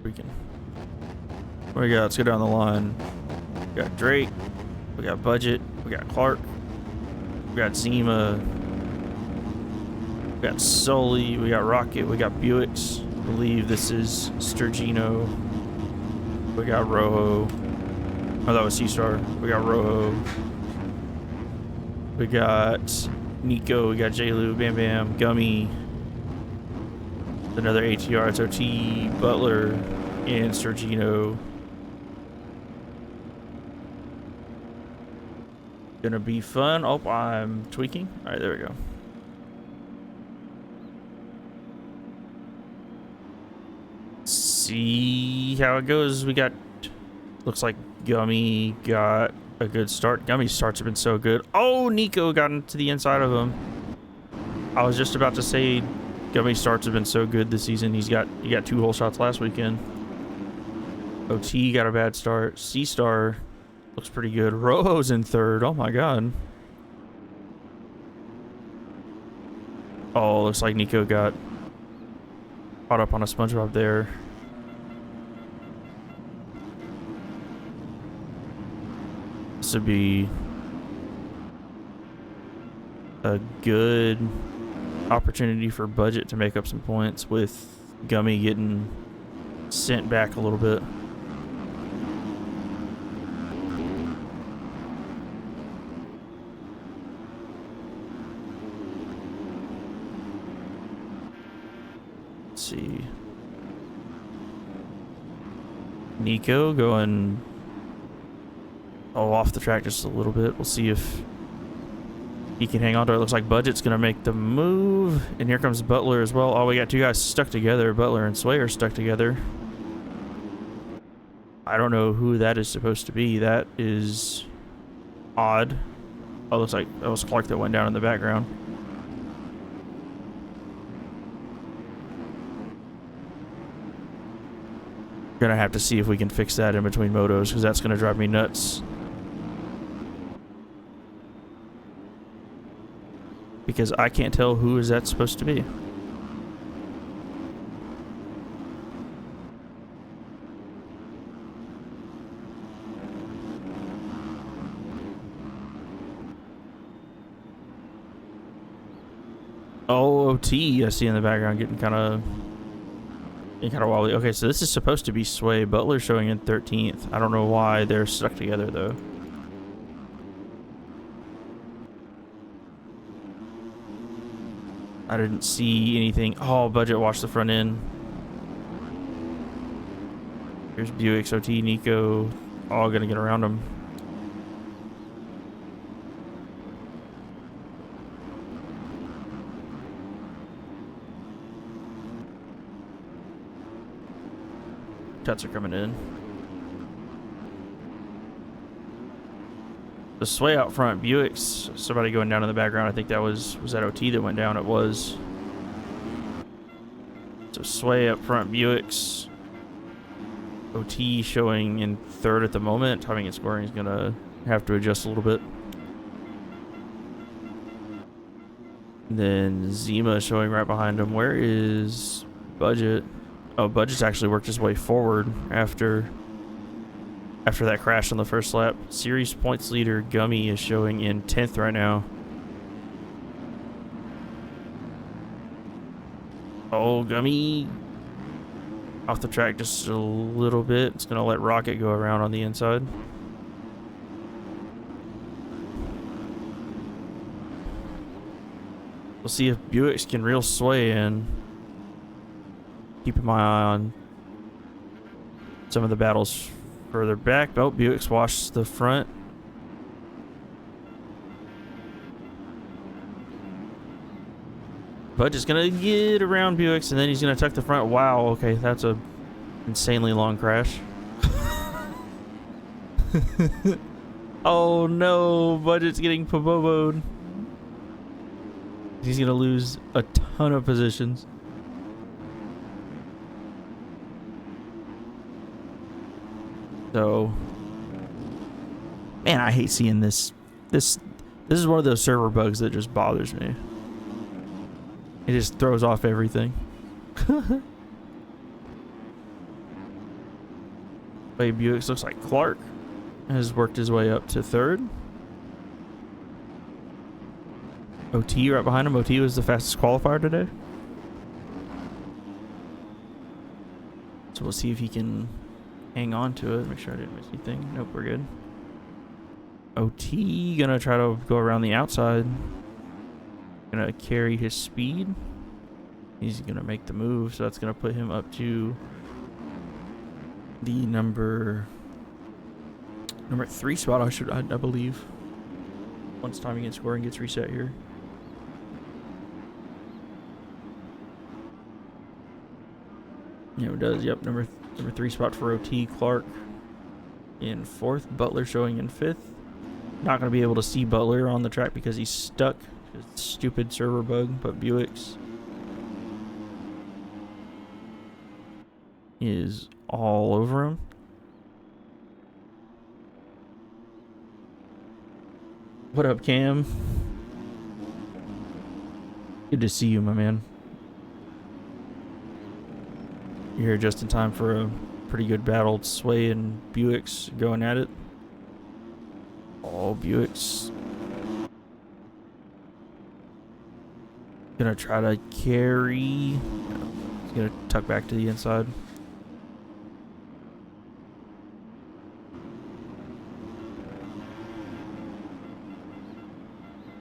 Freaking. What do we got? Let's go down the line. We got Drake. We got Budget. We got Clark. We got Zyma. We got Sully. We got Rocket. We got Buicks. I believe this is Sturgino. We got Rojo. Oh, that was C-Star. We got Rojo. We got Nico. We got J-Lu, Bam Bam, Gumey. Another ATR. It's OT, Butler, and Sturgino. Gonna be fun. Oh, I'm tweaking. All right, there we go. See how it goes. We got, looks like Gummy got a good start. Gummy's starts have been so good. Oh, Nico got into the inside of him. I was just about to say Gummy's starts have been so good this season. He got 2 whole shots last weekend. OT got a bad start. C-Star looks pretty good. Rojo's in 3rd. Oh my god. Oh, looks like Nico got caught up on a SpongeBob there. This would be a good opportunity for Budget to make up some points with Gummy getting sent back a little bit. Let's see. Nico going off the track just a little bit. We'll see if he can hang on to it. It looks like Budget's going to make the move. And here comes Butler as well. Oh, we got 2 guys stuck together. Butler and Sway are stuck together. I don't know who that is supposed to be. That is odd. Oh, looks like that was Clark that went down in the background. Gonna have to see if we can fix that in between motos, because that's gonna drive me nuts. Because I can't tell who is that supposed to be. Oh, OT, I see in the background getting kind of wobbly. Okay, so this is supposed to be Sway. Butler showing in 13th. I don't know why they're stuck together though. I didn't see anything. Oh, Budget washed the front end. Here's Buick, OT, Nico, all gonna get around him. Cuts are coming in. The Sway out front, Buick's somebody going down in the background. I think that was that OT that went down? It was. So Sway up front, Buick's. OT showing in 3rd at the moment. Timing and scoring is gonna have to adjust a little bit. And then Zyma showing right behind him. Where is Budget? Oh, Budget's actually worked his way forward after that crash on the first lap. Series points leader Gummy is showing in 10th right now. Oh, Gummy off the track just a little bit. It's going to let Rocket go around on the inside. We'll see if Buicks can reel Sway in. Keeping my eye on some of the battles further back. Oh, Buick's washed the front. Budget's gonna get around Buick's and then he's gonna tuck the front. Wow, okay, that's a insanely long crash. Oh no, Budget's getting poboboed. He's gonna lose a ton of positions. So, man, I hate seeing this. This is one of those server bugs that just bothers me. It just throws off everything. Way Buick's looks like Clark has worked his way up to third. OhTea right behind him. OhTea was the fastest qualifier today. So we'll see if he can hang on to it. Make sure I didn't miss anything. Nope, we're good. OhTea gonna try to go around the outside. Gonna carry his speed. He's gonna make the move, so that's gonna put him up to the number 3 spot. I believe. Once timing and scoring gets reset here. Yeah, it does. Yep, number 3 spot for OhTea. Clark in 4th. Butler showing in 5th. Not going to be able to see Butler on the track because he's stuck. Stupid server bug, but Buick's is all over him. What up, Cam? Good to see you, my man. You're here just in time for a pretty good battle. Sway and Buick's going at it. All Buick's gonna try to carry. He's gonna tuck back to the inside.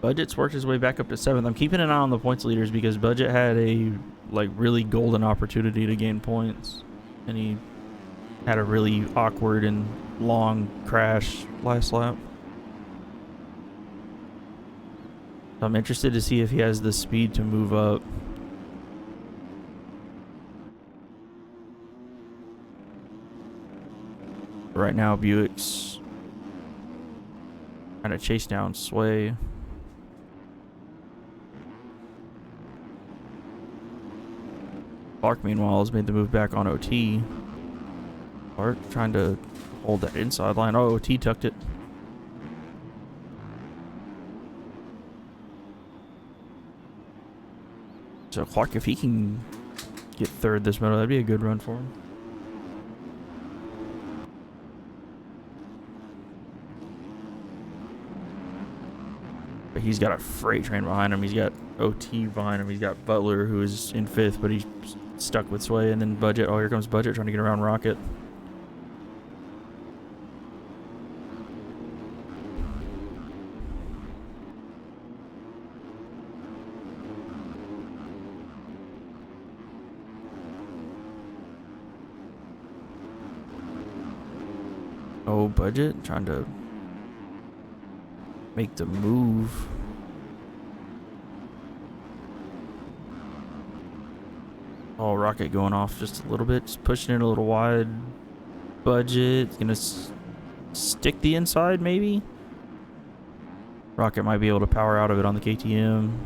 Budget's worked his way back up to 7th. I'm keeping an eye on the points leaders because Budget had a really golden opportunity to gain points, and he had a really awkward and long crash last lap. So I'm interested to see if he has the speed to move up. Right now, Buick's trying to chase down Sway. Clark, meanwhile, has made the move back on OhTea. Clark trying to hold that inside line. Oh, OhTea tucked it. So Clark, if he can get 3rd this moto, that'd be a good run for him. But he's got a freight train behind him. He's got OhTea behind him. He's got Butler, who is in 5th, but he's stuck with Sway. And then Budget. Oh, here comes Budget trying to get around Rocket. Oh, Budget trying to make the move. Oh, Rocket going off just a little bit, just pushing it a little wide. Budget gonna stick the inside, maybe. Rocket might be able to power out of it on the KTM.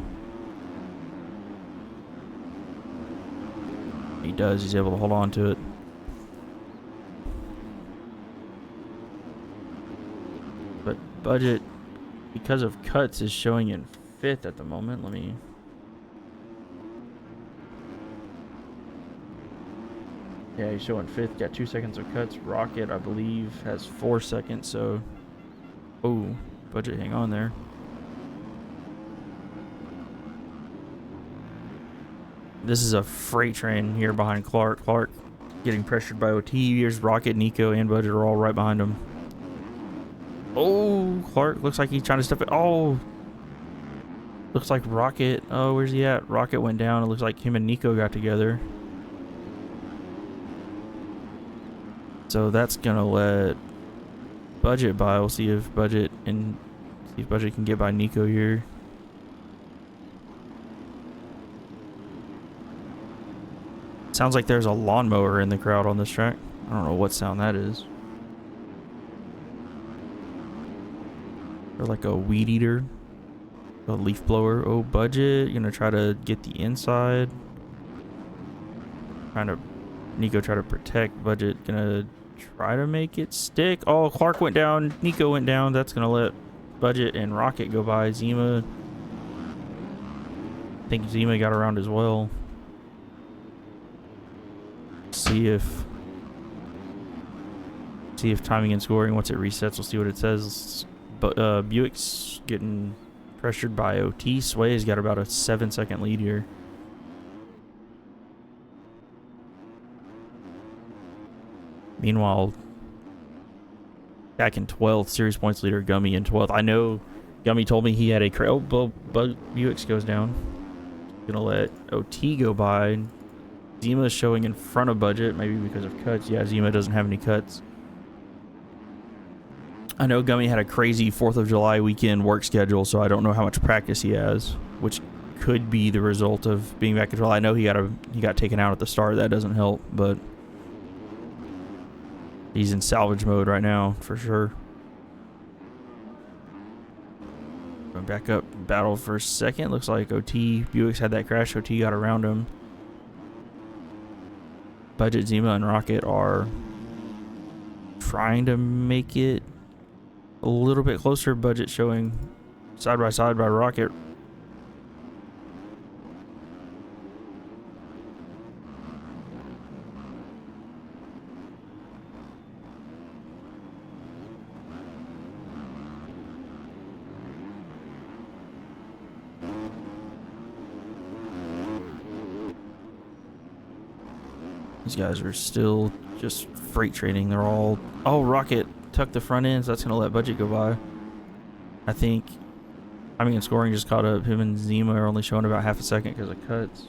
He does. He's able to hold on to it. But Budget, because of cuts, is showing in 5th at the moment. Let me... Yeah, he's showing 5th. Got 2 seconds of cuts. Rocket, I believe, has 4 seconds. So, oh, Budget, hang on there. This is a freight train here behind Clark. Clark getting pressured by OhTea. Here's Rocket, Nico, and Budget are all right behind him. Oh, Clark looks like he's trying to stuff it. Oh, looks like Rocket. Oh, where's he at? Rocket went down. It looks like him and Nico got together. So that's gonna let Budget by. We'll see if Budget can get by Nico here. Sounds like there's a lawnmower in the crowd on this track. I don't know what sound that is. Or like a weed eater, a leaf blower. Oh, Budget gonna try to get the inside. Nico try to protect. Budget gonna try to make it stick. Oh, Clark went down. Nico went down. That's gonna let Budget and Rocket go by. Zyma. I think Zyma got around as well. See if See if timing and scoring, once it resets, we'll see what it says. But Buick's getting pressured by OT. Sway's got about a 7-second lead here. Meanwhile, back in 12th, series points leader Gumey in 12th. I know Gumey told me he had a Buick's goes down. Gonna let OT go by. Zyma showing in front of Budget, maybe because of cuts. Yeah, Zyma doesn't have any cuts. I know Gummy had a crazy 4th of July weekend work schedule, so I don't know how much practice he has, which could be the result of being back in 12. I know he got taken out at the start. That doesn't help, but he's in salvage mode right now for sure. Going back up, battle for a second. Looks like OT Buick's had that crash. OT got around him. Budget, Zyma, and Rocket are trying to make it a little bit closer. Budget showing side by side by Rocket. These guys are still just freight trading. They're all... Oh, Rocket tucked the front ends. That's going to let Budget go by. I think... I mean, scoring just caught up. Him and Zyma are only showing about half a second because of cuts.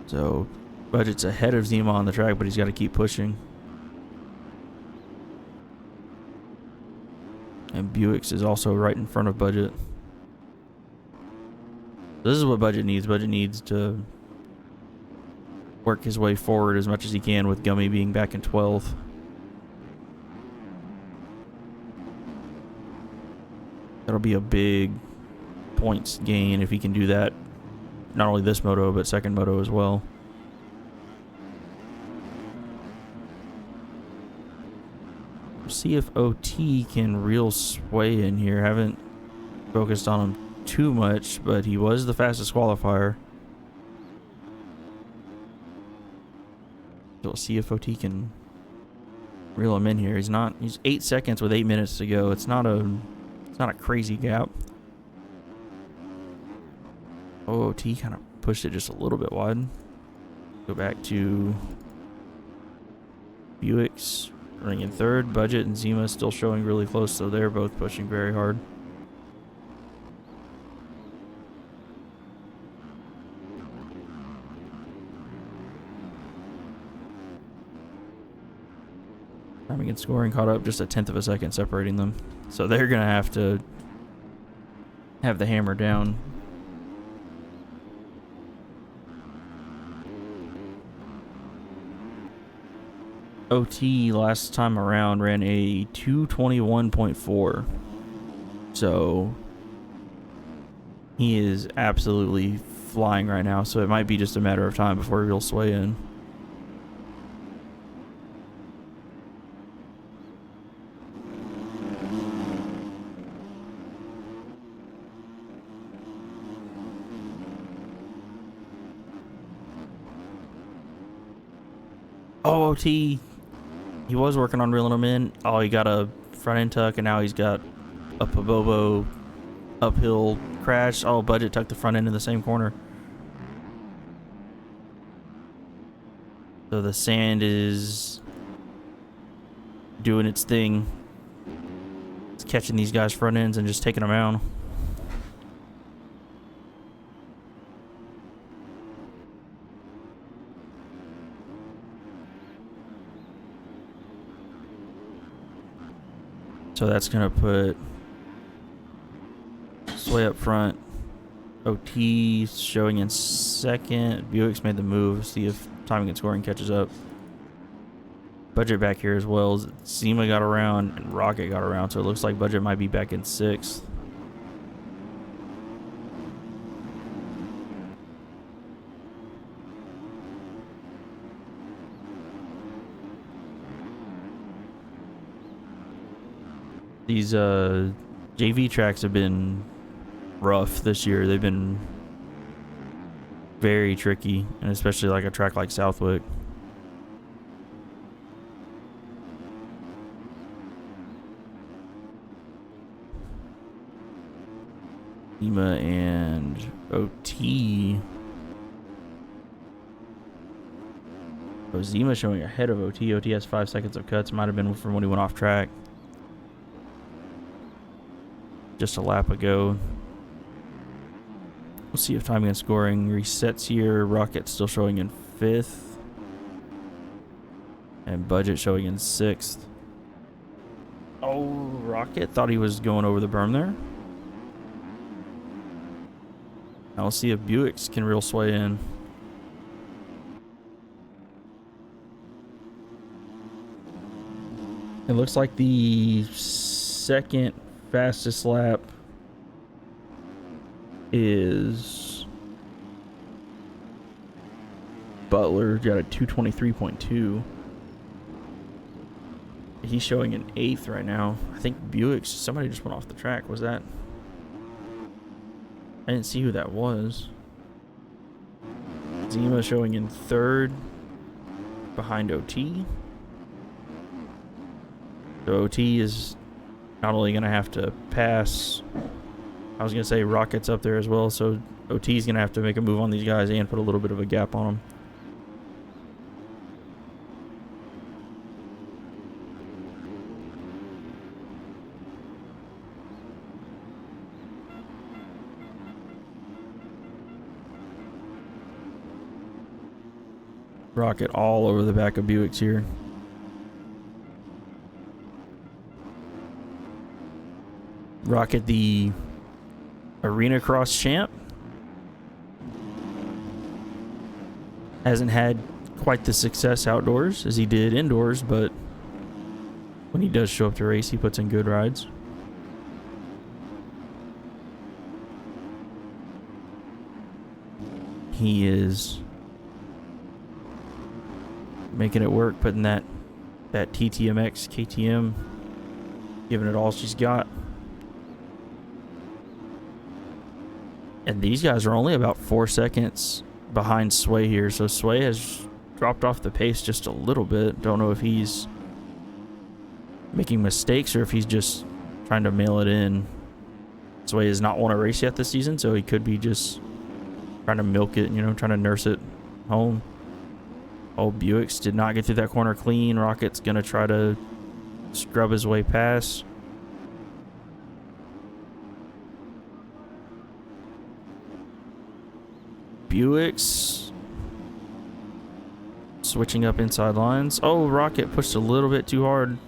So, Budget's ahead of Zyma on the track, but he's got to keep pushing. And Buick's is also right in front of Budget. This is what Budget needs. Budget needs to work his way forward as much as he can with Gummy being back in 12th. That'll be a big points gain if he can do that. Not only this moto, but second moto as well. See if OT can reel Sway in here. Haven't focused on him too much, but he was the fastest qualifier. So we'll see if OT can reel him in here. He's 8 seconds with 8 minutes to go. It's not a crazy gap. OT kind of pushed it just a little bit wide. Go back to Buick's running in third. Budget and Zyma still showing really close, so they're both pushing very hard. Timing and scoring caught up, just a 1/10 of a second separating them. So they're going to have the hammer down. OT last time around ran a 2:21.4. So he is absolutely flying right now. So it might be just a matter of time before he'll sway in. Oh, OT. He was working on reeling him in. Oh, he got a front end tuck, and now he's got a Pabobo uphill crash. Oh, Budget tucked the front end in the same corner. So the sand is doing its thing. It's catching these guys' front ends and just taking them out. So that's going to put Sway up front. OT showing in second. Buick's made the move. See if timing and scoring catches up. Budget back here as well. Zyma got around and Rocket got around. So it looks like Budget might be back in sixth. These JV tracks have been rough this year. They've been very tricky, and especially like a track like Southwick. Zyma and OhTea. Oh, Zyma showing ahead of OhTea. OhTea has 5 seconds of cuts. Might have been from when he went off track. Just a lap ago. We'll see if timing and scoring resets here. Rocket still showing in 5th. And Budget showing in 6th. Oh, Rocket thought he was going over the berm there. Now we'll see if Buicks can real sway in. It looks like the second fastest lap is Butler. Got a 2:23.2. He's showing an 8th right now. I think Buicks, somebody just went off the track. Was that? I didn't see who that was. Zyma showing in 3rd behind OhTea. So OhTea is not only going to have to pass, I was going to say Rocket's up there as well, so OhTea's going to have to make a move on these guys and put a little bit of a gap on them. Rocket all over the back of Buicks here. Rocket, the Arena Cross champ, hasn't had quite the success outdoors as he did indoors, but when he does show up to race, he puts in good rides. He is making it work, putting that TTMX KTM, giving it all she's got. And these guys are only about 4 seconds behind Sway here, so Sway has dropped off the pace just a little bit. Don't know if he's making mistakes or if he's just trying to mail it in. Sway has not won a race yet this season, so he could be just trying to milk it, you know, trying to nurse it home. Oh, Buicks did not get through that corner clean. Rocket's going to try to scrub his way past. Buicks switching up inside lines. Oh, Rocket pushed a little bit too hard.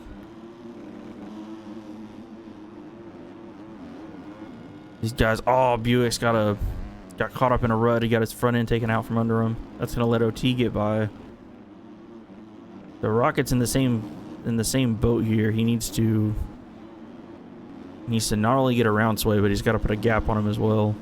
These guys, oh, Buicks got caught up in a rut. He got his front end taken out from under him. That's going to let OhTea get by. The Rocket's in the same boat here. He needs to not only get around Sway, but he's got to put a gap on him as well.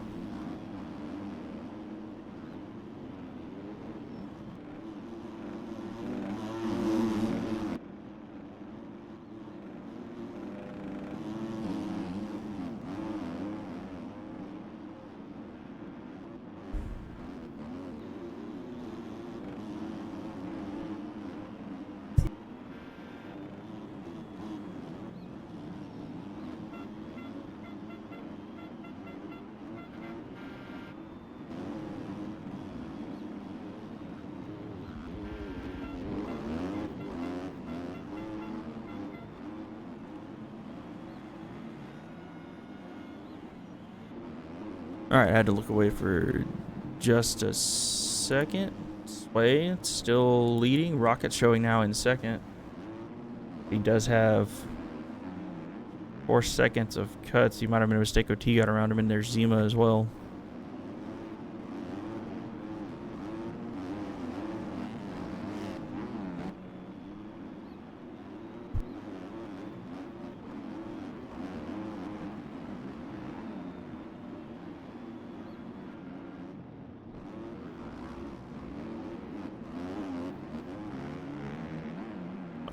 Alright, I had to look away for just a second. Sway still leading. Rocket showing now in 2nd. He does have 4 seconds of cuts. He might have made a mistake. OhTea got around him, and there's Zyma as well.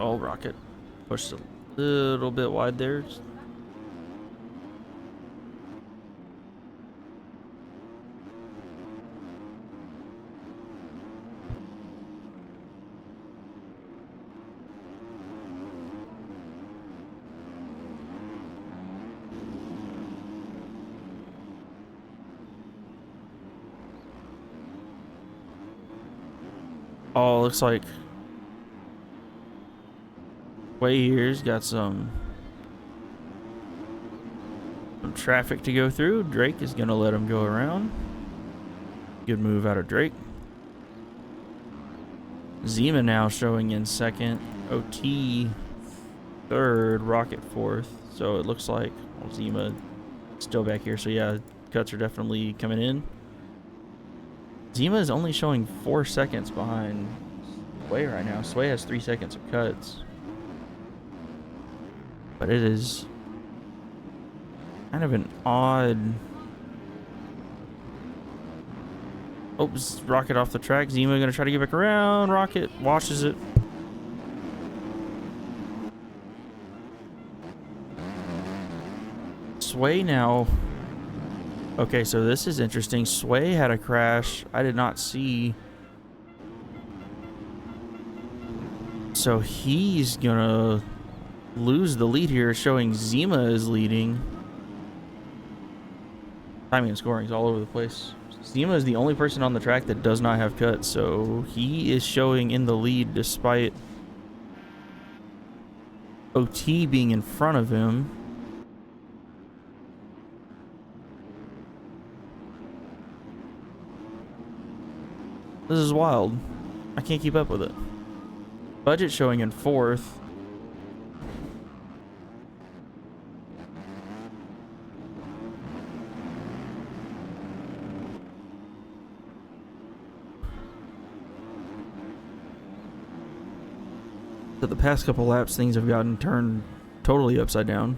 Oh, Rocket pushed a little bit wide there. Oh, looks like Way here's got some traffic to go through. Drake is gonna let him go around. Good move out of Drake. Zyma now showing in second. OT third. Rocket fourth. So it looks like Zyma still back here. So yeah, cuts are definitely coming in. Zyma is only showing 4 seconds behind Sway right now. Sway has 3 seconds of cuts. But it is kind of an odd... Oops, Rocket off the track. Zyma gonna try to get back around. Rocket washes it. Sway now. Okay, so this is interesting. Sway had a crash. I did not see. So he's gonna lose the lead here, showing Zyma is leading. Timing and scoring is all over the place. Zyma is the only person on the track that does not have cuts, so he is showing in the lead despite OT being in front of him. This is wild. I can't keep up with it. Budget showing in fourth. So the past couple laps, things have gotten turned totally upside down.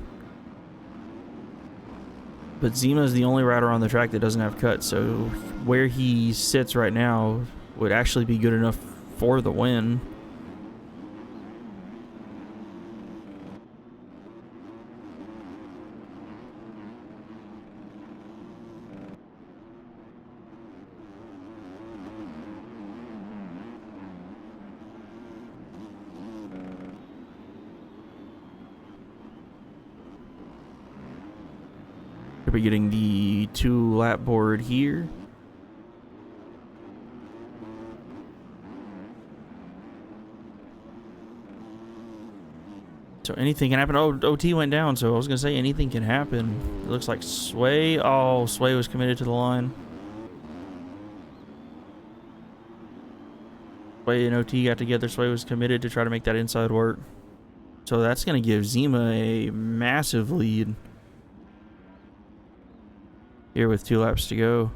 But Zyma is the only rider on the track that doesn't have cuts, so where he sits right now would actually be good enough for the win. We're getting the 2-lap board here. So anything can happen. Oh, OT went down, so I was going to say anything can happen. It looks like Sway. Oh, Sway was committed to the line. Sway and OT got together. Sway was committed to try to make that inside work. So that's going to give Zyma a massive lead here with 2 laps to go.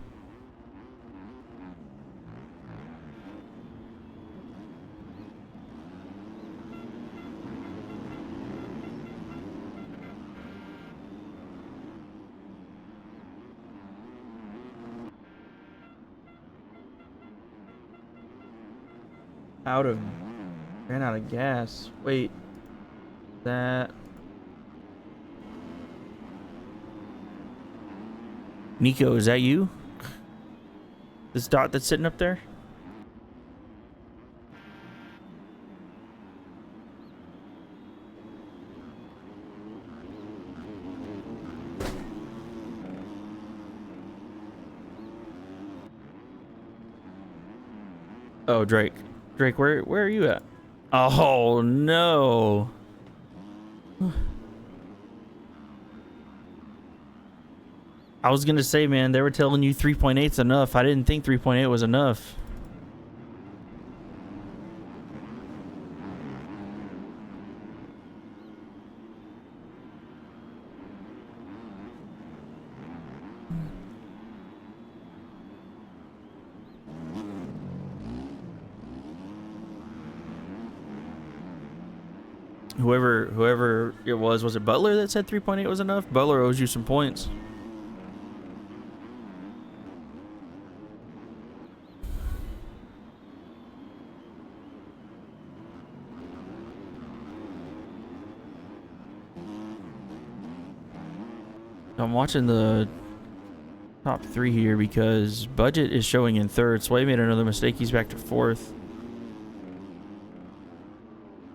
Ran out of gas. Wait, that... Nico, is that you? This dot that's sitting up there? Oh, Drake. Drake, where are you at? Oh, no. I was going to say, man, they were telling you 3.8's enough. I didn't think 3.8 was enough. Whoever it was it Butler that said 3.8 was enough? Butler owes you some points. I'm watching the top 3 here because Budget is showing in third. Sway made another mistake. He's back to fourth.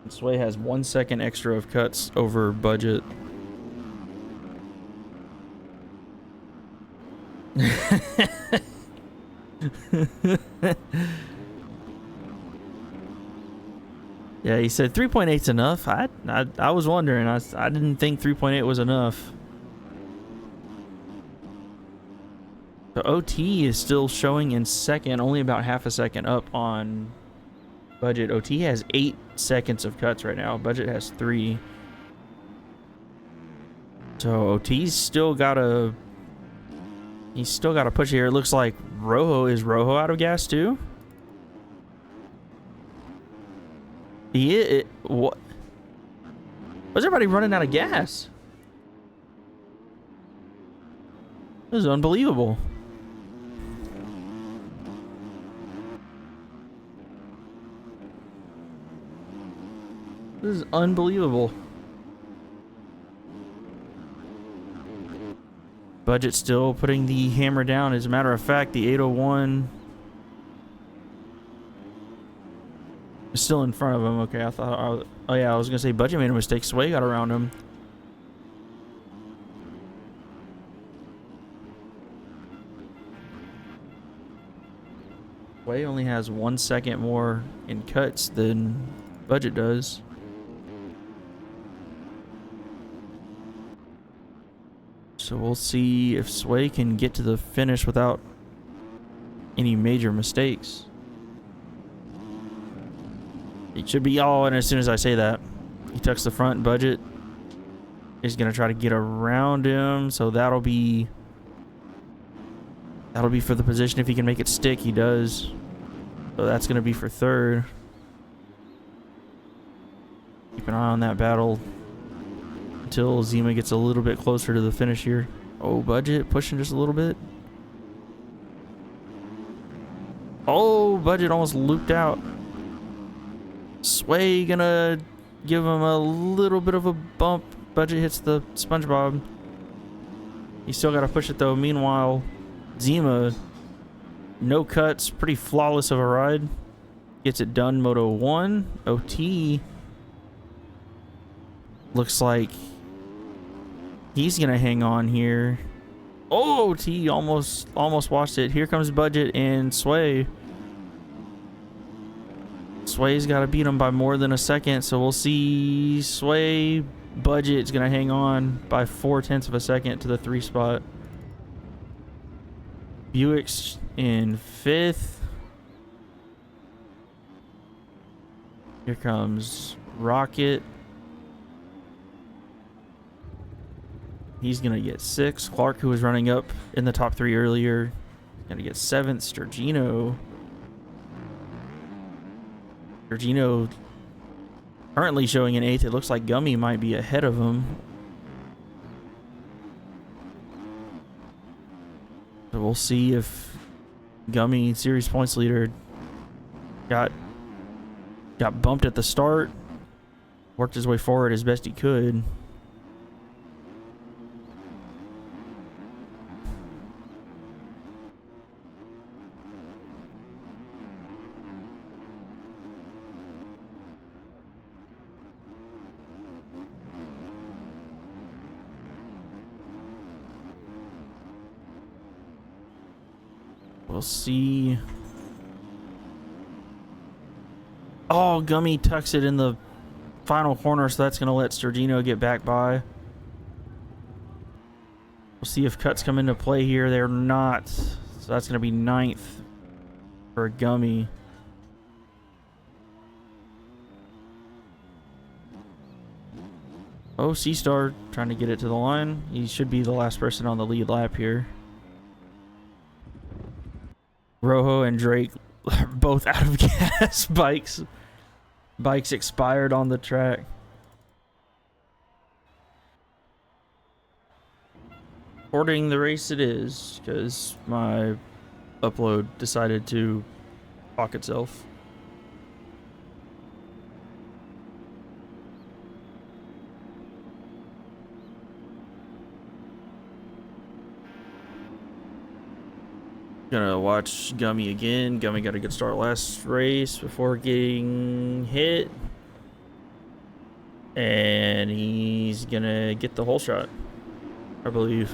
And Sway has 1 second extra of cuts over Budget. Yeah, he said 3.8's enough. I was wondering. I didn't think 3.8 was enough. So OT is still showing in second, only about half a second up on Budget. OT has 8 seconds of cuts right now. Budget has 3. So OT's still gotta... He's still gotta push here. It looks like is Rojo out of gas too? What? Why's everybody running out of gas? This is unbelievable. This is unbelievable. Budget still putting the hammer down. As a matter of fact, the 801 is still in front of him. Okay, I thought... Oh yeah, I was gonna say Budget made a mistake. Sway got around him. Sway only has 1 second more in cuts than Budget does. So we'll see if Sway can get to the finish without any major mistakes. It should be all, and as soon as I say that, he tucks the front. Budget is going to try to get around him, so that'll be for the position. If he can make it stick, he does. So that's going to be for third. Keep an eye on that battle until Zyma gets a little bit closer to the finish here. Oh, Budget pushing just a little bit. Oh, Budget almost looped out. Sway gonna give him a little bit of a bump. Budget hits the SpongeBob. He's still gotta push it though. Meanwhile, Zyma, no cuts, pretty flawless of a ride. Gets it done. Moto 1. OT looks like he's gonna hang on here. Oh, OT almost watched it. Here comes Budget and Sway. Sway's got to beat him by more than a second, so we'll see. Sway, Budget's gonna hang on by 0.4 of a second to the 3 spot. Buick's in 5th. Here comes Rocket. He's going to get 6th. Clark, who was running up in the top 3 earlier, going to get 7th. Sturgino currently showing in 8th. It looks like Gumey might be ahead of him. So we'll see if Gumey, series points leader, got bumped at the start, worked his way forward as best he could. We'll see. Oh, Gumey tucks it in the final corner, so that's going to let Sturgino get back by. We'll see if cuts come into play here. They're not. So that's going to be 9th for Gumey. Oh, C-Star trying to get it to the line. He should be the last person on the lead lap here. Rojo and Drake are both out of gas. Bikes expired on the track. Recording the race it is, because my upload decided to lock itself. Gonna watch Gumey again. Gumey got a good start last race before getting hit. And he's gonna get the whole shot, I believe.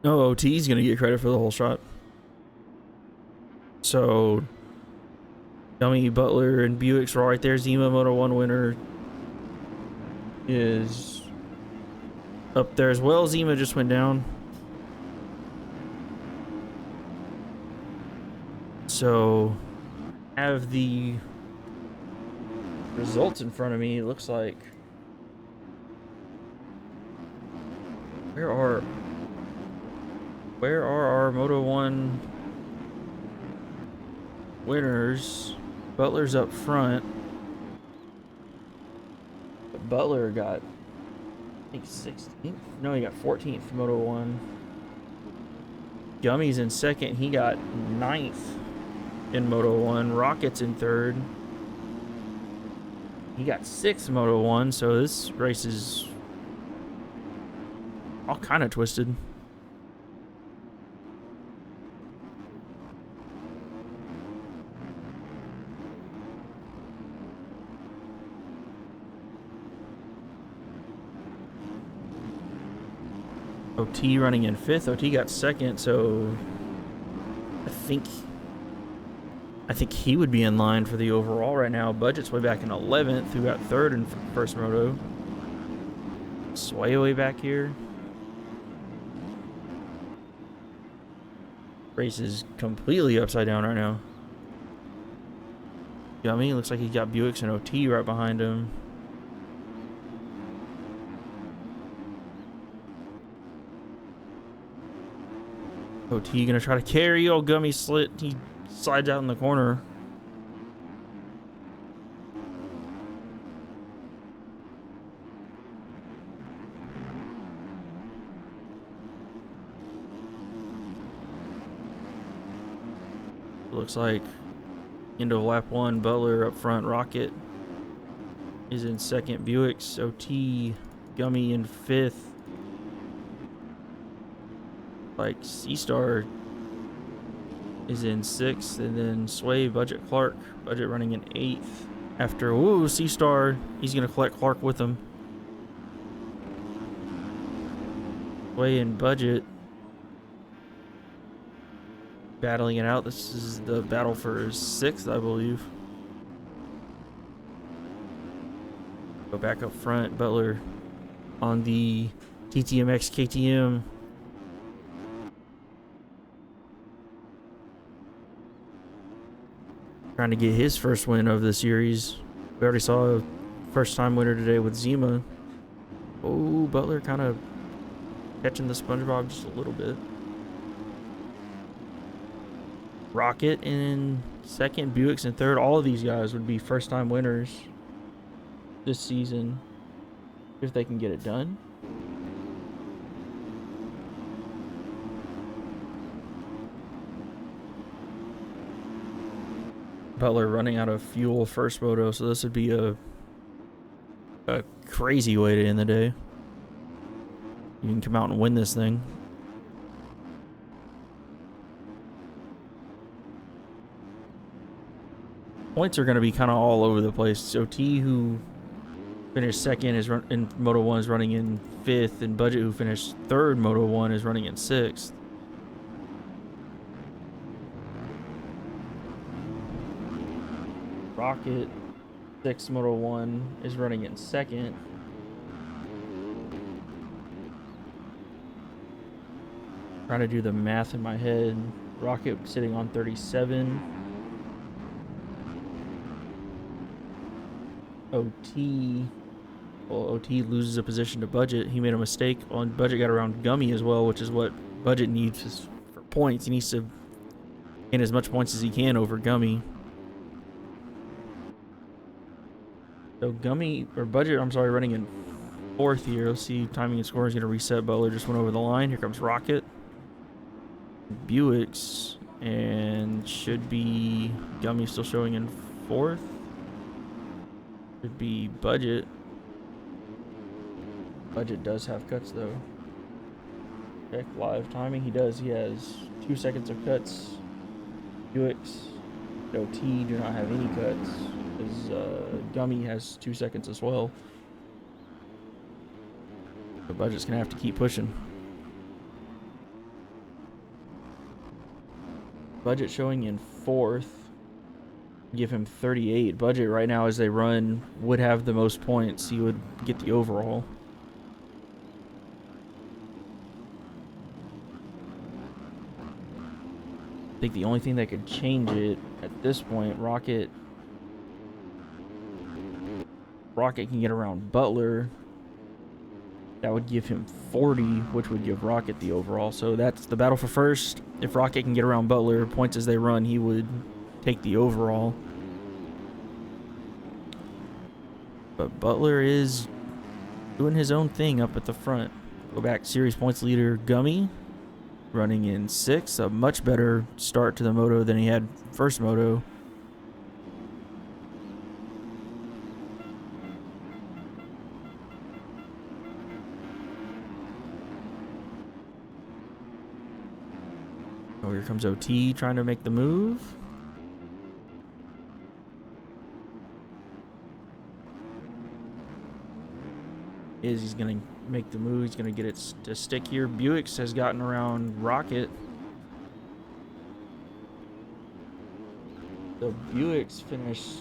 No, OT's gonna get credit for the whole shot. So Gumey, Butler, and Buick's are right there. Zyma Moto 1 winner is up there as well. Zyma just went down. So, have the results in front of me. It looks like. Where are our Moto 1 winners? Butler's up front. But Butler got, I think, 16th? No, he got 14th for Moto 1. Gumey's in second. He got 9th in Moto 1. Rocket's in third. He got 6th Moto 1, so this race is all kind of twisted. OT running in 5th. OT got 2nd, so I think he would be in line for the overall right now. Budget's way back in 11th, who got 3rd in first moto. Sway way back here. Race is completely upside down right now. Gumey looks like he's got Buicks and OT right behind him. OT gonna try to carry. Oh, Gumey slit. He slides out in the corner. Looks like end of lap 1, Butler up front. Rocket is in 2nd. Buick's OT. Gumey in 5th. Like C-Star is in 6th, and then Sway, Budget, Clark. Budget running in 8th. After, ooh, C-Star, he's going to collect Clark with him. Sway and Budget battling it out. This is the battle for 6th, I believe. Go back up front. Butler on the TTMX KTM. Trying to get his first win of the series. We already saw a first-time winner today with Zyma. Oh, Butler kind of catching the SpongeBob just a little bit. Rocket in 2nd, Buick's in 3rd. All of these guys would be first-time winners this season if they can get it done. Butler running out of fuel first moto, so this would be a crazy way to end the day. You can come out and win this thing. Points are going to be kind of all over the place. So T, who finished 2nd, is in Moto 1 is running in 5th, and Budget, who finished 3rd Moto 1, is running in 6th. Rocket, 6th Moto 1, is running in 2nd. Trying to do the math in my head. Rocket sitting on 37. OT. Well, OT loses a position to Budget. He made a mistake on Budget, got around Gumey as well, which is what Budget needs for points. He needs to gain as much points as he can over Gumey. So Budget, I'm sorry, running in 4th here. Let's see, timing and scoring is going to reset. Butler just went over the line. Here comes Rocket. Buick's, and should be Gumey still showing in 4th. Should be Budget. Budget does have cuts though. Check live timing. He does. He has 2 seconds of cuts. Buick's, OT do not have any cuts. Gumey has 2 seconds as well. The Budget's gonna have to keep pushing. Budget showing in 4th. give him 38. Budget right now as they run would have the most points. He would get the overall. I think the only thing that could change it at this point, Rocket can get around Butler. That would give him 40, which would give Rocket the overall. So that's the battle for first. If Rocket can get around Butler, points as they run, he would take the overall. But Butler is doing his own thing up at the front. Go back, series points leader Gumey, running in 6th. A much better start to the moto than he had first moto. Oh, here comes OT trying to make the move. He's going to make the move. He's going to get it to stick here. Buick's has gotten around Rocket. So Buick's finished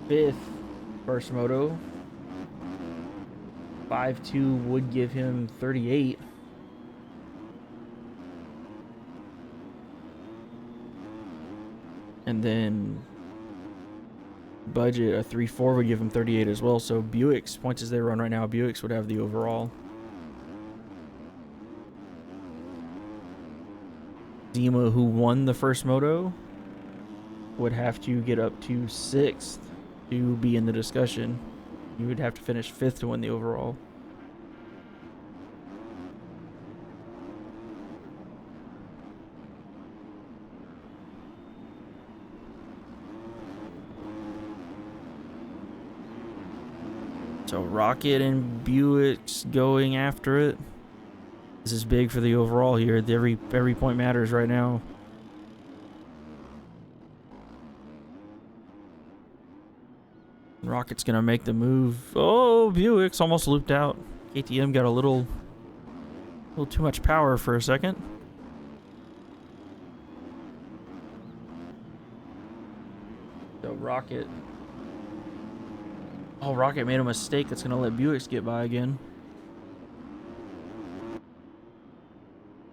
5th first moto. 5-2 would give him 38. And then Budget, a 3-4 would give him 38 as well. So Buick's points as they run right now, Buick's would have the overall. Zyma, who won the first moto, would have to get up to 6th to be in the discussion. You would have to finish 5th to win the overall. So Rocket and Buick's going after it. This is big for the overall here. Every point matters right now. Rocket's gonna make the move. Oh, Buick's almost looped out. KTM got a little too much power for a second. So Rocket. Oh, Rocket made a mistake that's going to let Buick's get by again.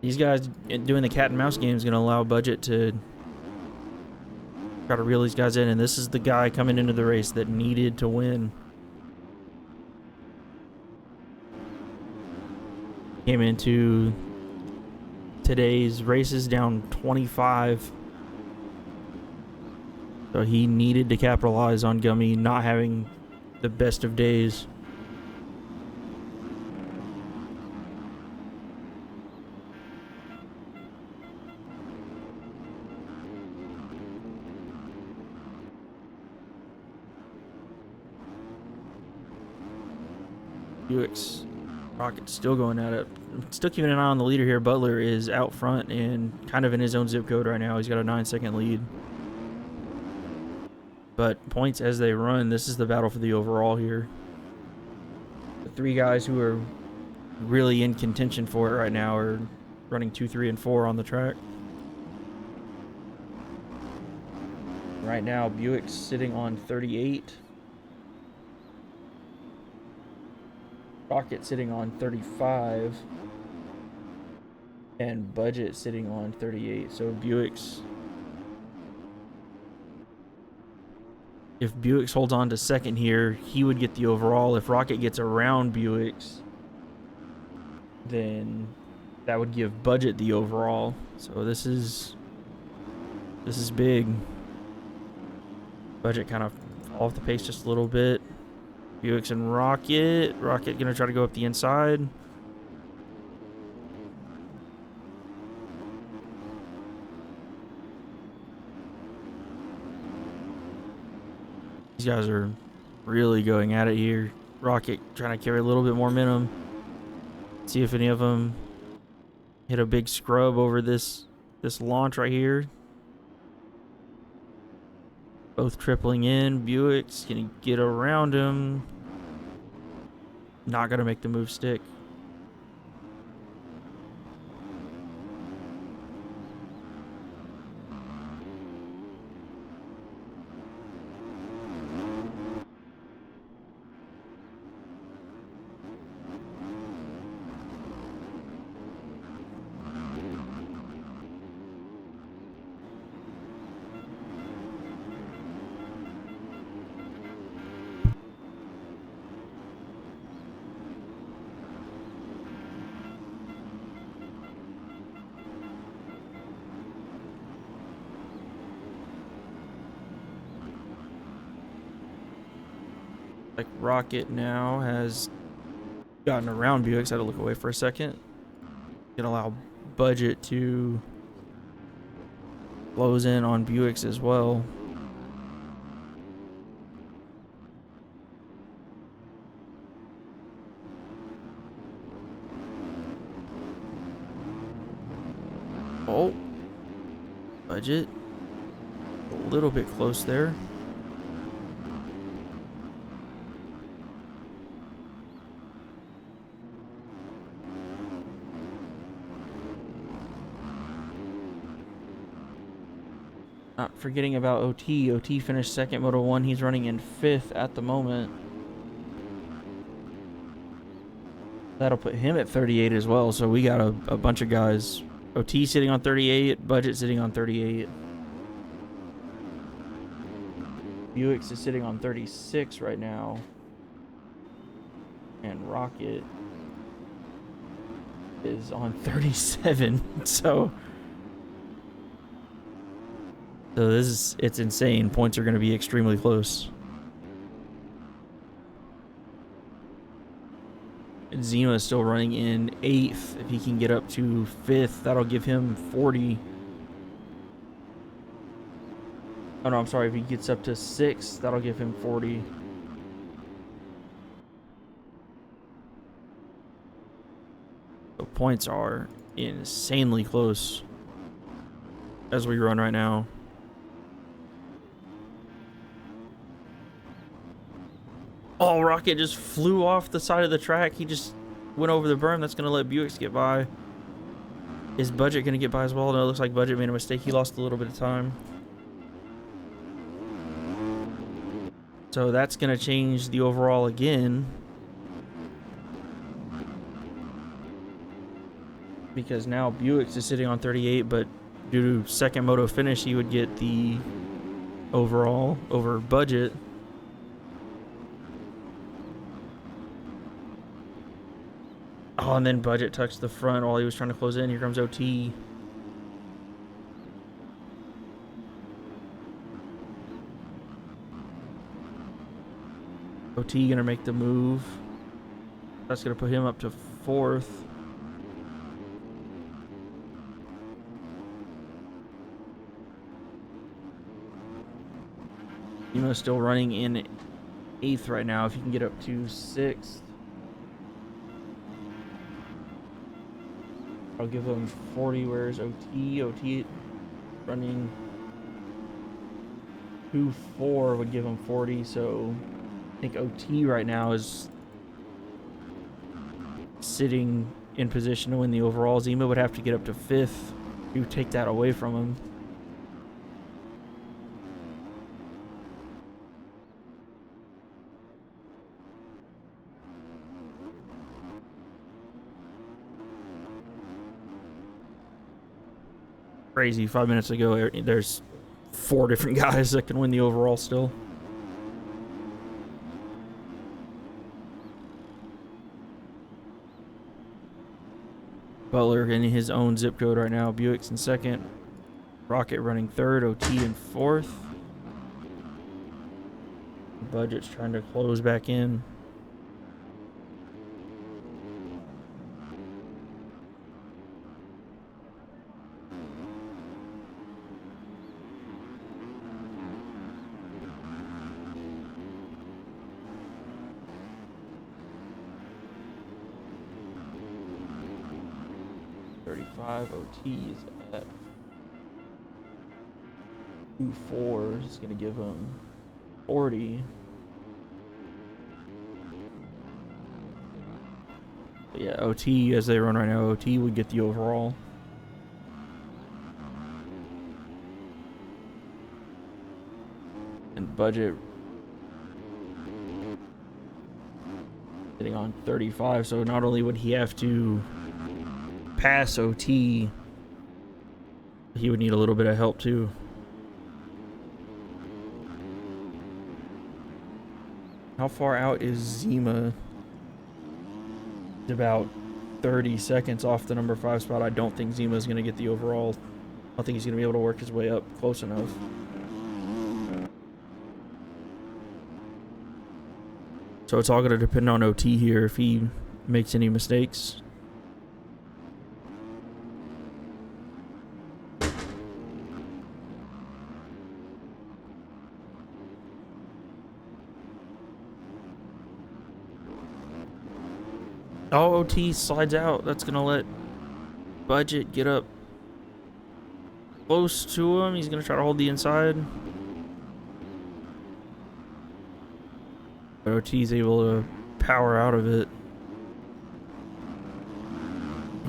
These guys doing the cat and mouse game is going to allow Budget to try to reel these guys in, and this is the guy coming into the race that needed to win. Came into today's races down 25. So he needed to capitalize on Gumey not having the best of days. Buick's Rocket's still going at it. Still keeping an eye on the leader here. Butler is out front and kind of in his own zip code right now. He's got a 9-second lead. But points as they run, this is the battle for the overall here. The 3 guys who are really in contention for it right now are running 2, 3, and 4 on the track. Right now, Buick's sitting on 38. Rocket sitting on 35. And Budget sitting on 38. So Buick's... If Buick's holds on to second here, he would get the overall. If Rocket gets around Buick's, then that would give Budget the overall. So this is big. Budget kind of off the pace just a little bit. Buick's and Rocket. Rocket gonna try to go up the inside. These guys are really going at it here. Rocket trying to carry a little bit more momentum. See if any of them hit a big scrub over this launch right here. Both tripling in. Buick's gonna get around him. Not gonna make the move stick. Like Rocket now has gotten around Buick's. I had to look away for a second. Gonna allow Budget to close in on Buick's as well. Oh, Budget a little bit close there. Not forgetting about OT. OT finished second, Moto 1. He's running in 5th at the moment. That'll put him at 38 as well. So we got a bunch of guys. OT sitting on 38, Budget sitting on 38. Buick's is sitting on 36 right now. And Rocket is on 37. So it's insane. Points are going to be extremely close. And Zyma is still running in 8th. If he can get up to 5th, that'll give him 40. Oh no, I'm sorry. If he gets up to 6th, that'll give him 40. The points are insanely close as we run right now. Oh, Rocket just flew off the side of the track. He just went over the berm. That's going to let Buick's get by. Is Budget going to get by as well? No, it looks like Budget made a mistake. He lost a little bit of time. So that's going to change the overall again. Because now Buick's is sitting on 38, but due to second moto finish, he would get the overall over Budget. Oh, and then Budget touched the front while he was trying to close in. Here comes OT. OT gonna make the move. That's gonna put him up to 4th. Zyma's still running in 8th right now. If you can get up to 6th, I'll give him 40. Where's OT? OT running 2.4 would give him 40. So I think OT right now is sitting in position to win the overall. Zyma would have to get up to 5th to take that away from him. Crazy. 5 minutes ago, there's 4 different guys that can win the overall still. Butler in his own zip code right now. Buick's in 2nd. Rocket running 3rd. OT in 4th. Budget's trying to close back in. OT is at 2.4. It's going to give him 40. But yeah, OT, as they run right now, OT would get the overall. And Budget sitting on 35, so not only would he have to pass OT, he would need a little bit of help too. How far out is Zyma? It's about 30 seconds off the number 5 spot. I don't think Zyma is going to get the overall. I don't think he's going to be able to work his way up close enough. So it's all going to depend on OT here if he makes any mistakes. Oh, OT slides out. That's going to let Budget get up close to him. He's going to try to hold the inside. But OT's able to power out of it.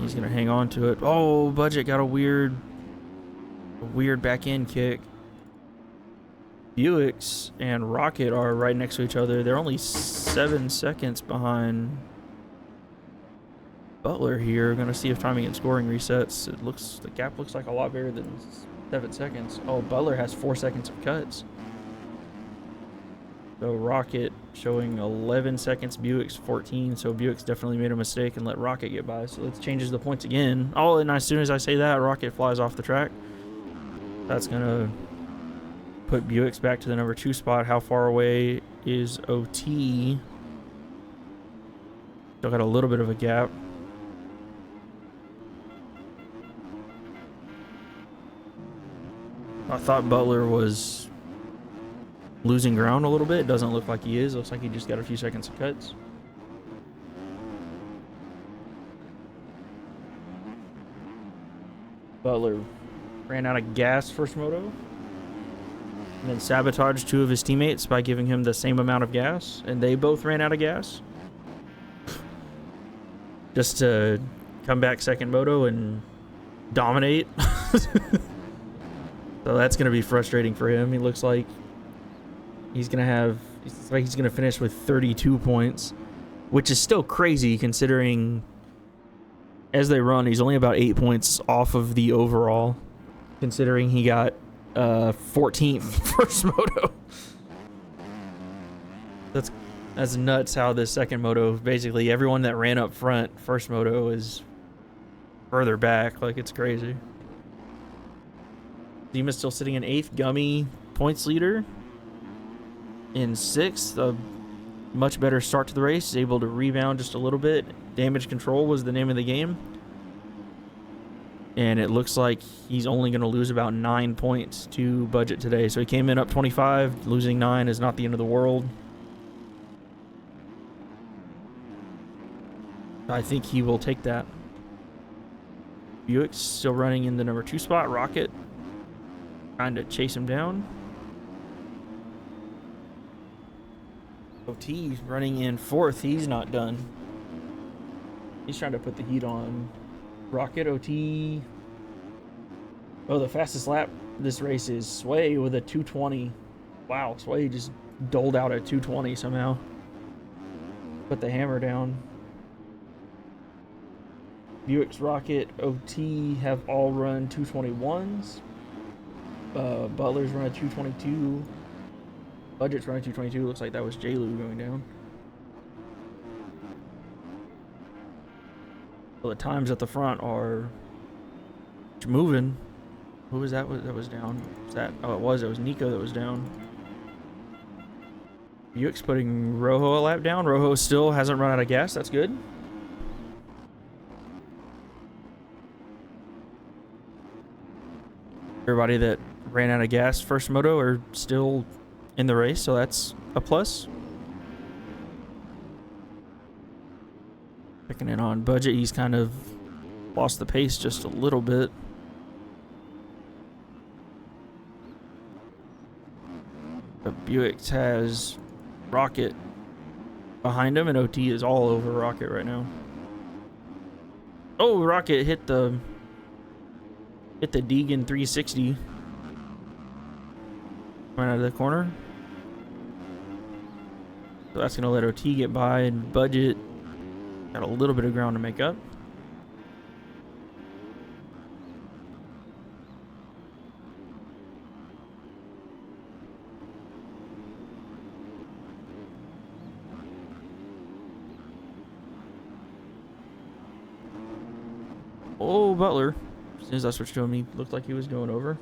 He's going to hang on to it. Oh, Budget got a weird back end kick. Buicks and Rocket are right next to each other. They're only 7 seconds behind Butler here. Gonna see if timing and scoring resets. The gap looks like a lot bigger than 7 seconds. Oh, Butler has 4 seconds of cuts. So Rocket showing 11 seconds, Buick's 14. So Buick's definitely made a mistake and let Rocket get by. So it changes the points again. Oh, and as soon as I say that, Rocket flies off the track. That's gonna put Buick's back to the number 2 spot. How far away is OT? Still got a little bit of a gap. I thought Butler was losing ground a little bit. It doesn't look like he is. Looks like he just got a few seconds of cuts. Butler ran out of gas first moto. And then sabotaged 2 of his teammates by giving him the same amount of gas. And they both ran out of gas. Just to come back second moto and dominate. So that's going to be frustrating for him. He looks like he's going to finish with 32 points, which is still crazy considering as they run, he's only about 8 points off of the overall, considering he got 14th first moto. That's nuts how this second moto, basically everyone that ran up front first moto is further back. Like, it's crazy. Zyma's still sitting in 8th. Gumey points leader in 6th. A much better start to the race. He's able to rebound just a little bit. Damage control was the name of the game. And it looks like he's only going to lose about 9 points to Budget today. So he came in up 25. Losing 9 is not the end of the world. I think he will take that. Buick's still running in the number 2 spot. Rocket trying to chase him down. OT running in 4th. He's not done. He's trying to put the heat on Rocket. OT. Oh, the fastest lap this race is Sway with a 2:20. Wow, Sway just doled out a 2:20 somehow. Put the hammer down. Buick's, Rocket, OT have all run 2:21s. Butler's run a 2:22. Budget's run a 2:22. Looks like that was J-Lou going down. Well, the times at the front are moving. Who was that? That was down. Was that? Oh, it was Nico that was down. Buick's putting Rojo a lap down. Rojo still hasn't run out of gas. That's good. Everybody that ran out of gas first moto are still in the race, so that's a plus. Checking in on Budget. He's kind of lost the pace just a little bit. But Buick has Rocket behind him, and OT is all over Rocket right now. Oh, Rocket hit the Deegan 360. Right out of the corner. So that's going to let OT get by, and Budget got a little bit of ground to make up. Oh, Butler. As soon as I switched to him, he looked like he was going over.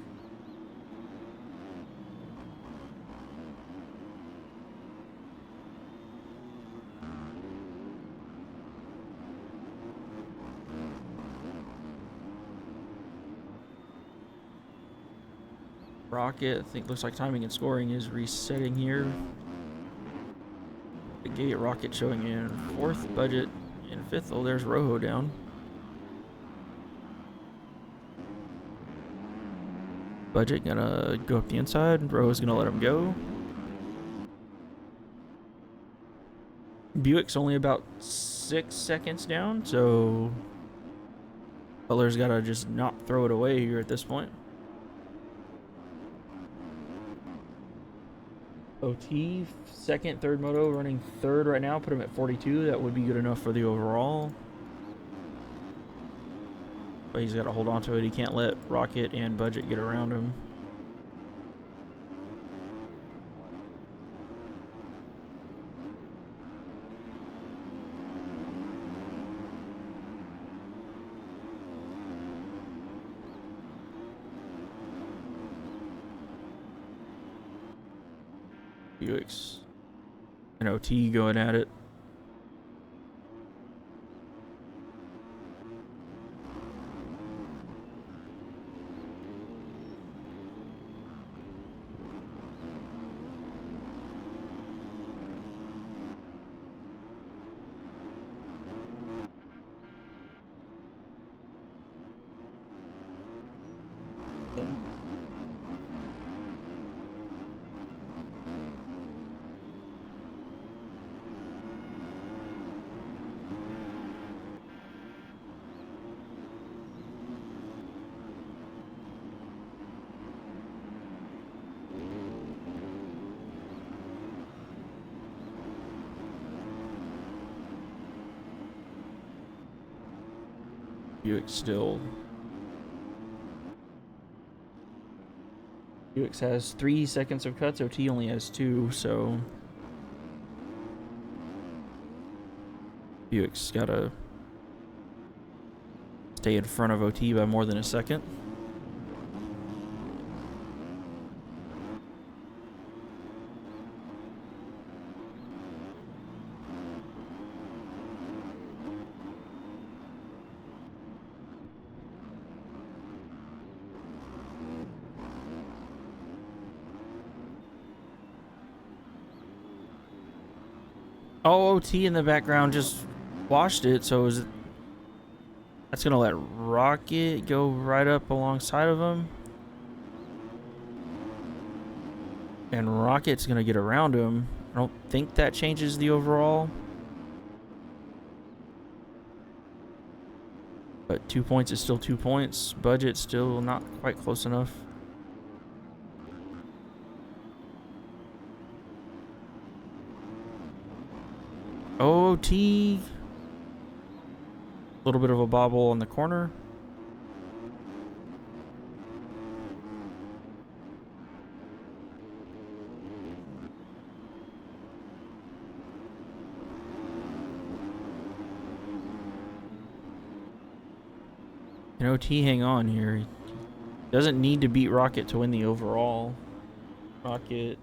Rocket, I think, looks like timing and scoring is resetting here. The gate, Rocket showing in 4th, Budget in 5th. Oh, there's Rojo down. Budget gonna go up the inside. Rojo's gonna let him go. Buick's only about 6 seconds down, so Butler's gotta just not throw it away here at this point. OT, 2nd, 3rd moto, running 3rd right now. Put him at 42. That would be good enough for the overall. But he's got to hold on to it. He can't let Rocket and Budget get around him. Buick's and OT going at it. Buick has 3 seconds of cuts. OT only has 2, so Buick's gotta stay in front of OT by more than a second. Oh, OT in the background just washed it, so that's gonna let Rocket go right up alongside of him. And Rocket's gonna get around him. I don't think that changes the overall. But 2 points is still 2 points. Budget still not quite close enough. OT. A little bit of a bobble on the corner. And OT, hang on here. He doesn't need to beat Rocket to win the overall. Rocket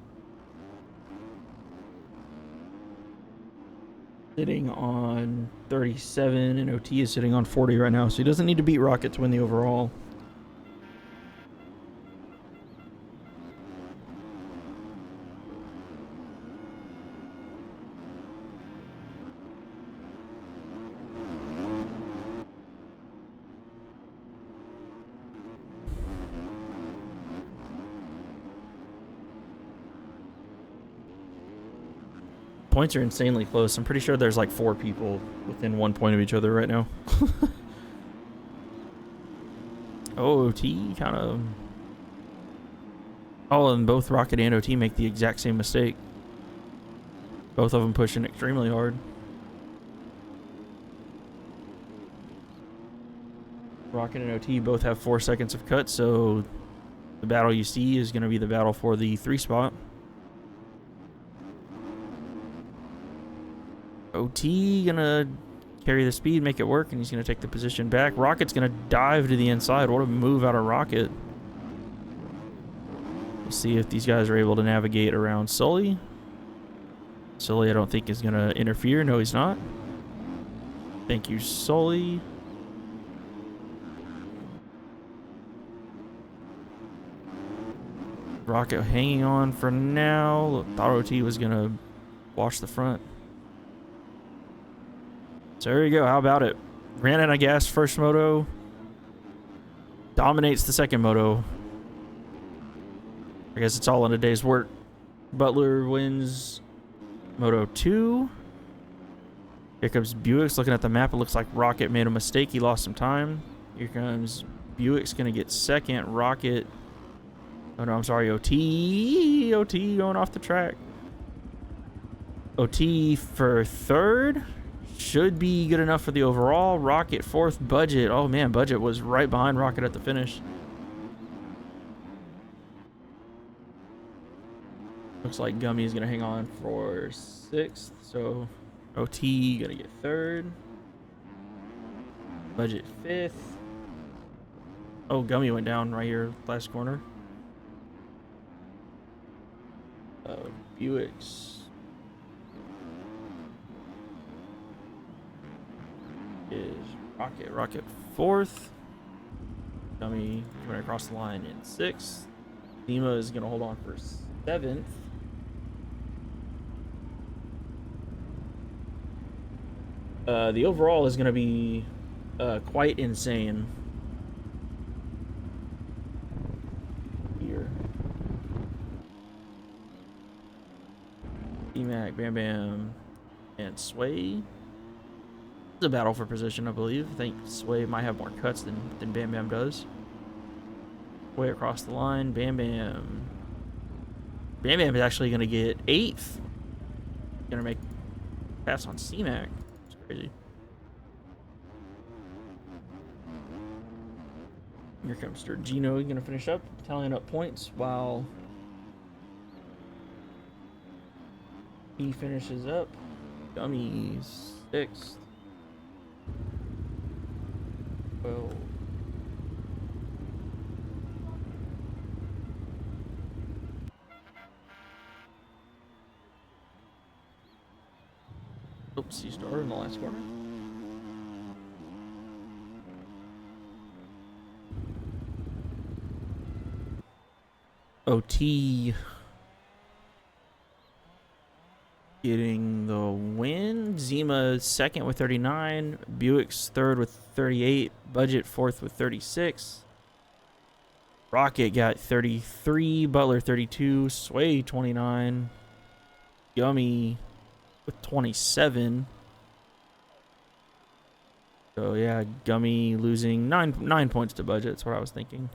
sitting on 37 and OT is sitting on 40 right now, so he doesn't need to beat Rocket to win the overall. Points are insanely close. I'm pretty sure there's like 4 people within 1 point of each other right now. OT kind of... Oh, and both Rocket and OT make the exact same mistake. Both of them pushing extremely hard. Rocket and OT both have 4 seconds of cut, so the battle you see is going to be the battle for the 3 spot. OT gonna carry the speed, make it work, and he's gonna take the position back. Rocket's gonna dive to the inside. What a move out of Rocket. We'll see if these guys are able to navigate around Sully. Sully, I don't think, is gonna interfere. No, he's not. Thank you, Sully. Rocket hanging on for now. Look, thought OT was gonna wash the front. So there you go. How about it? Ran out of gas first moto. Dominates the second moto. I guess it's all in a day's work. Butler wins Moto 2. Here comes Buick's. Looking at the map, it looks like Rocket made a mistake. He lost some time. Here comes Buick's going to get second. Rocket. Oh, no, I'm sorry. OT. OT going off the track. OT for third. Should be good enough for the overall. Rocket fourth. Budget. Oh, man. Budget was right behind Rocket at the finish. Looks like Gumey is going to hang on for sixth. So OT going to get third. Budget fifth. Oh, Gumey went down right here last corner. Buick's is Rocket fourth. Gumey went across the line in sixth. Zyma is going to hold on for seventh. The overall is going to be quite insane here. TTMX, Bam Bam, and Sway. It's a battle for position, I believe. I think Sway might have more cuts than Bam Bam does. Way across the line, Bam Bam. Bam Bam is actually going to get eighth. Going to make pass on C-Mac. Crazy. Here comes Gino gonna finish up, tallying up points while he finishes up. Gummy sixth. 12. Oops, he started in the last corner. OT getting the win. Zyma second with 39. Buick's third with 38. Budget fourth with 36. Rocket got 33. Butler 32. Sway 29. Gummy with 27. So yeah, Gummy losing nine points to budget. That's what I was thinking.